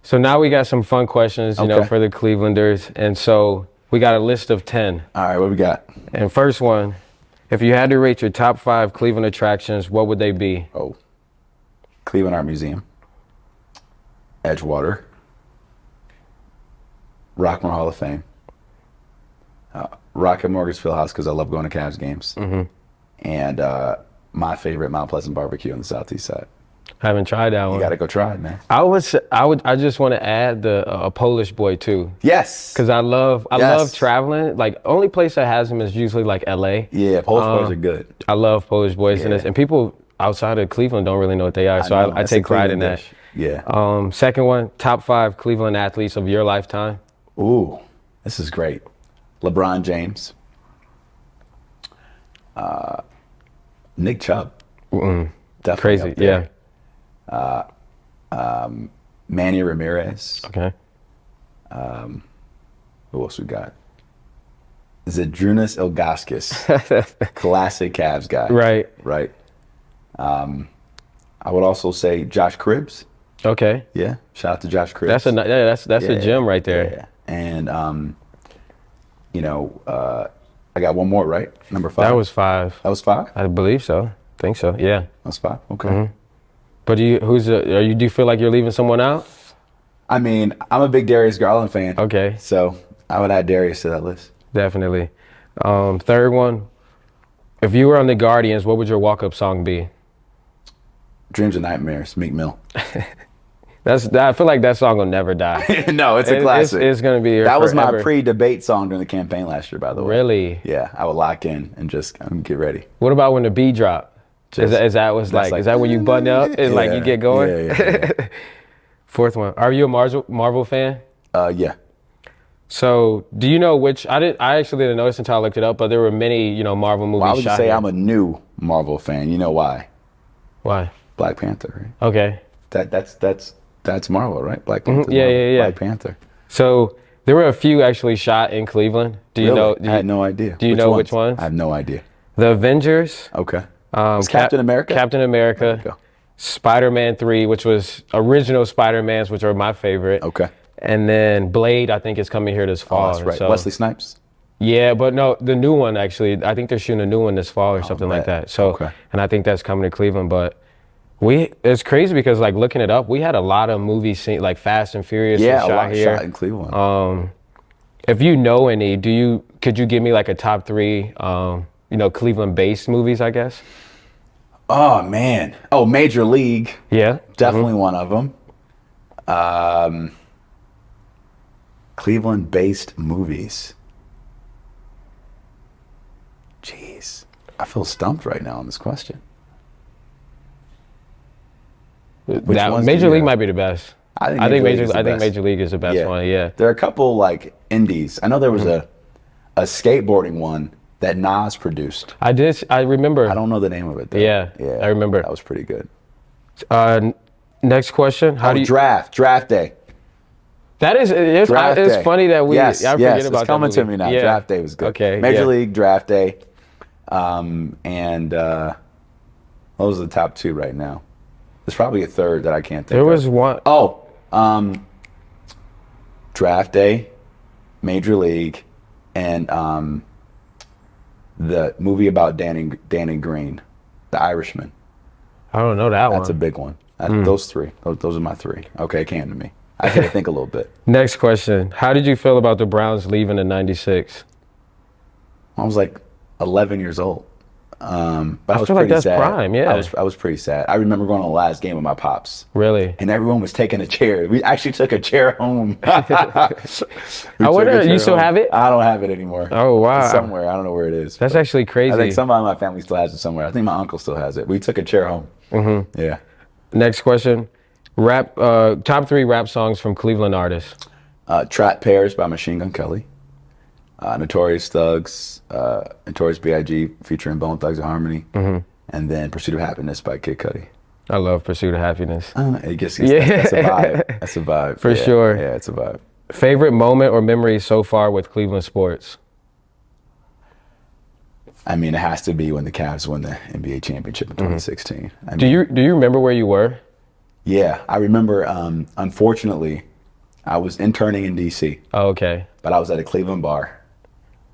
So now we got some fun questions, Okay. for the Clevelanders. And so we got a list of 10. All right, what we got? And first one, if you had to rate your top 5 Cleveland attractions, what would they be? Oh, Cleveland Art Museum, Edgewater, Rockmore Hall of Fame, Rocket Mortgage Fieldhouse because I love going to Cavs games, and my favorite Mount Pleasant barbecue on the southeast side. I haven't tried that one. You got to go try it, man. I just want to add a Polish boy too. Yes. Because I love traveling. Like, only place that has them is usually like LA. Yeah, Polish boys are good. I love Polish boys, Yeah. and people outside of Cleveland don't really know what they are. So I That's take a pride in Cleveland that. dish. Yeah. Second one, top 5 Cleveland athletes of your lifetime. Ooh, this is great. LeBron James, Nick Chubb, definitely Crazy, up there. yeah. Manny Ramirez. Okay. Who else we got? Zydrunas Ilgauskas, classic Cavs guy. Right. Right. I would also say Josh Cribbs. Okay. Yeah. Shout out to Josh Cribbs. That's a gem right there. Yeah. And I got one more, right? Number 5. That was 5. That was 5? I believe so. Think so. Yeah. That's 5. Okay. But do you feel like you're leaving someone out? I mean, I'm a big Darius Garland fan. Okay. So I would add Darius to that list. Definitely. Third one, if you were on the Guardians, what would your walk-up song be? Dreams and Nightmares, Meek Mill. I feel like that song will never die. No, it's a classic. It's going to be here That was my forever. pre-debate song during the campaign last year, by the way. Really? Yeah, I would lock in and just get ready. What about when the beat drop? Is that when you button up and like you get going? Yeah. Fourth one, are you a Marvel fan? Yeah. So do you know which? I actually didn't notice until I looked it up, but there were many Marvel movies. Why would you shot say here. I'm a new Marvel fan? You know why? Why? Black Panther. Right? Okay. That's Marvel, right? Black Panther. Yeah. Black Panther. So there were a few actually shot in Cleveland. Do you Really? know? I had no idea. Do you know which ones? I have no idea. The Avengers. Okay. Is Captain America? Captain America. There you go. Spider-Man 3, which was original Spider-Mans, which are my favorite. Okay. And then Blade, I think, is coming here this fall. Oh, that's right. So, Wesley Snipes. yeah, but no, the new one actually. I think they're shooting a new one this fall or something like bet. that. So, Okay. and I think that's coming to Cleveland. But it's crazy because like looking it up, we had a lot of movies like Fast and Furious Yeah, a shot lot here. shot in Cleveland. If you know any, could you give me like a top 3, Cleveland-based movies? I guess. Oh man. Oh, Major League. Yeah. Definitely one of them. Cleveland-based movies. Jeez, I feel stumped right now on this question. ones do Major you League have? might be the best. I think Major League is the best. Major League is the best one. Yeah. There are a couple like indies. I know there was a skateboarding one that Nas produced. I remember. I don't know the name of it though. Yeah, I remember. That was pretty good. Next question. How do you draft day. That is it's Day. funny that we yes, I forget yes, about it's coming that to movie. me now. Yeah. Draft day was good. Okay. Major yeah. League Draft Day. And those are the top 2 right now. There's probably a third that I can't think There of. was one. Oh, Draft Day, Major League, and the movie about Danny Green, The Irishman. I don't know that one. That's a big one. Those 3. Those are my 3. Okay, it came to me. I had to think a little bit. Next question. How did you feel about the Browns leaving in '96? I was like 11 years old. But I was feel like pretty that's sad. prime, yeah. I was pretty sad. I remember going to the last game with my pops. Really? And everyone was taking a chair. We actually took a chair home. I wonder, you still have it? I don't have it anymore. Oh, wow. It's somewhere. I don't know where it is. That's but actually crazy. I think somebody in my family still has it somewhere. I think my uncle still has it. We took a chair home. Mm-hmm. Yeah. Next question. Top 3 rap songs from Cleveland artists. Trap Pairs by Machine Gun Kelly. Notorious Thugs, Notorious B.I.G. featuring Bone Thugs and Harmony. Mm-hmm. And then Pursuit of Happiness by Kid Cudi. I love Pursuit of Happiness. That's a vibe. That's a vibe. For sure. Yeah, it's a vibe. Favorite moment or memory so far with Cleveland sports? I mean, it has to be when the Cavs won the NBA championship in 2016. Do you remember where you were? Yeah, I remember. Unfortunately, I was interning in DC, Oh, okay. but I was at a Cleveland bar.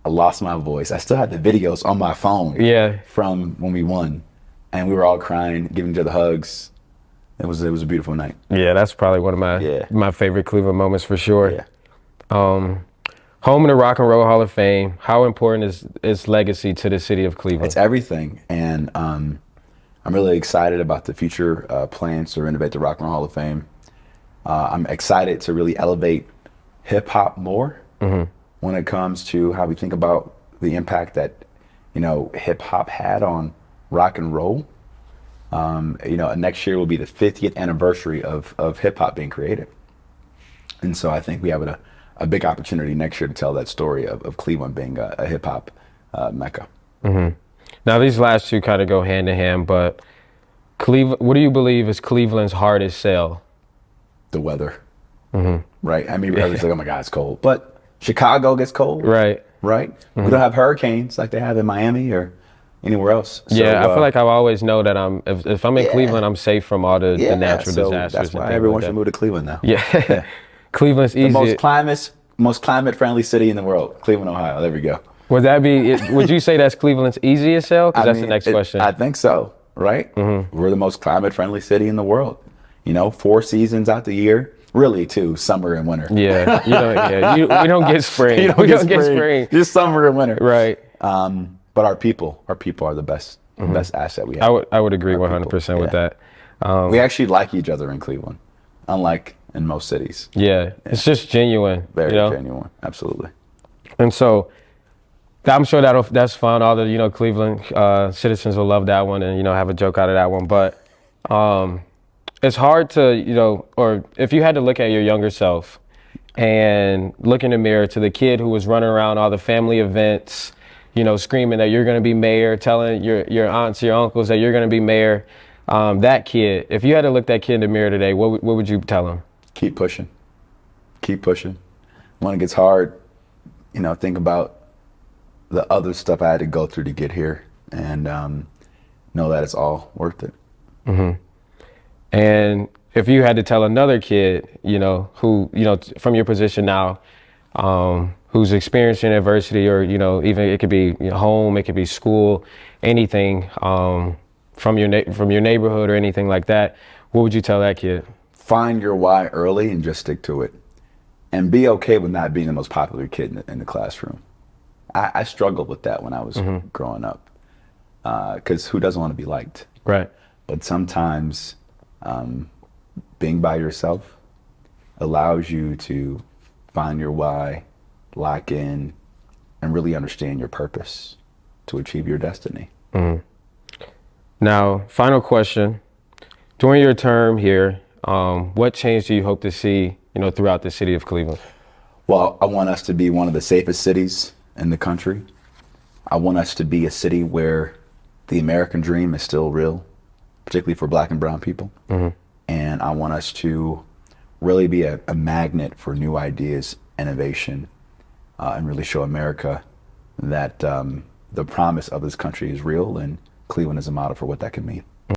I lost my voice. I still had the videos on my phone Yeah. from when we won, and we were all crying, giving each other hugs. It was a beautiful night. Yeah, that's probably one of my Yeah. my favorite Cleveland moments for sure. Yeah. Home of the Rock and Roll Hall of Fame. How important is its legacy to the city of Cleveland? It's everything, and I'm really excited about the future plans to renovate the Rock and Roll Hall of Fame. I'm excited to really elevate hip hop more when it comes to how we think about the impact that hip hop had on rock and roll. Next year will be the 50th anniversary of hip hop being created, and so I think we have a big opportunity next year to tell that story of Cleveland being a hip hop mecca. Now, these last two kind of go hand in hand, but Cleveland, what do you believe is Cleveland's hardest sell? The weather, right? I mean, everybody's like, "Oh my God, it's cold," but Chicago gets cold, Right. right? We don't have hurricanes like they have in Miami or anywhere else. So, Yeah, I feel like I always know that if I'm in Cleveland, I'm safe from all the natural so disasters. that's and why things everyone like should that. move to Cleveland now. Yeah. Cleveland's The easy. most climate friendly city in the world, Cleveland, Ohio. There we go. Would that be? Would you say that's Cleveland's easiest sell? Because that's the mean, next question. I think so, right? We're the most climate friendly city in the world. 4 seasons out the year, really, too, summer and winter. Yeah, we don't get spring. We don't get spring. Just summer and winter. Right. But our people are the best asset we have. I would agree 100% with that. We actually like each other in Cleveland, unlike in most cities. Yeah, it's just genuine. Very you know? genuine, absolutely. And so I'm sure that's fun. All the Cleveland citizens will love that one and have a joke out of that one. But it's hard to or if you had to look at your younger self and look in the mirror to the kid who was running around all the family events, screaming that you're going to be mayor, telling your aunts, your uncles that you're going to be mayor. That kid, if you had to look that kid in the mirror today, what would you tell him? Keep pushing. Keep pushing. When it gets hard, think about the other stuff I had to go through to get here, and know that it's all worth it. And if you had to tell another kid, who, from your position now, who's experiencing adversity, or even it could be home, it could be school, anything, from your neighborhood or anything like that, what would you tell that kid? Find your why early and just stick to it, and be okay with not being the most popular kid in the classroom. I struggled with that when I was growing up, because who doesn't want to be liked? Right. But sometimes being by yourself allows you to find your why, lock in, and really understand your purpose to achieve your destiny. Now, final question. During your term here, what change do you hope to see, throughout the city of Cleveland? Well, I want us to be one of the safest cities in the country. I want us to be a city where the American dream is still real, particularly for Black and brown people. And I want us to really be a magnet for new ideas, innovation, and really show America that the promise of this country is real, and Cleveland is a model for what that can mean.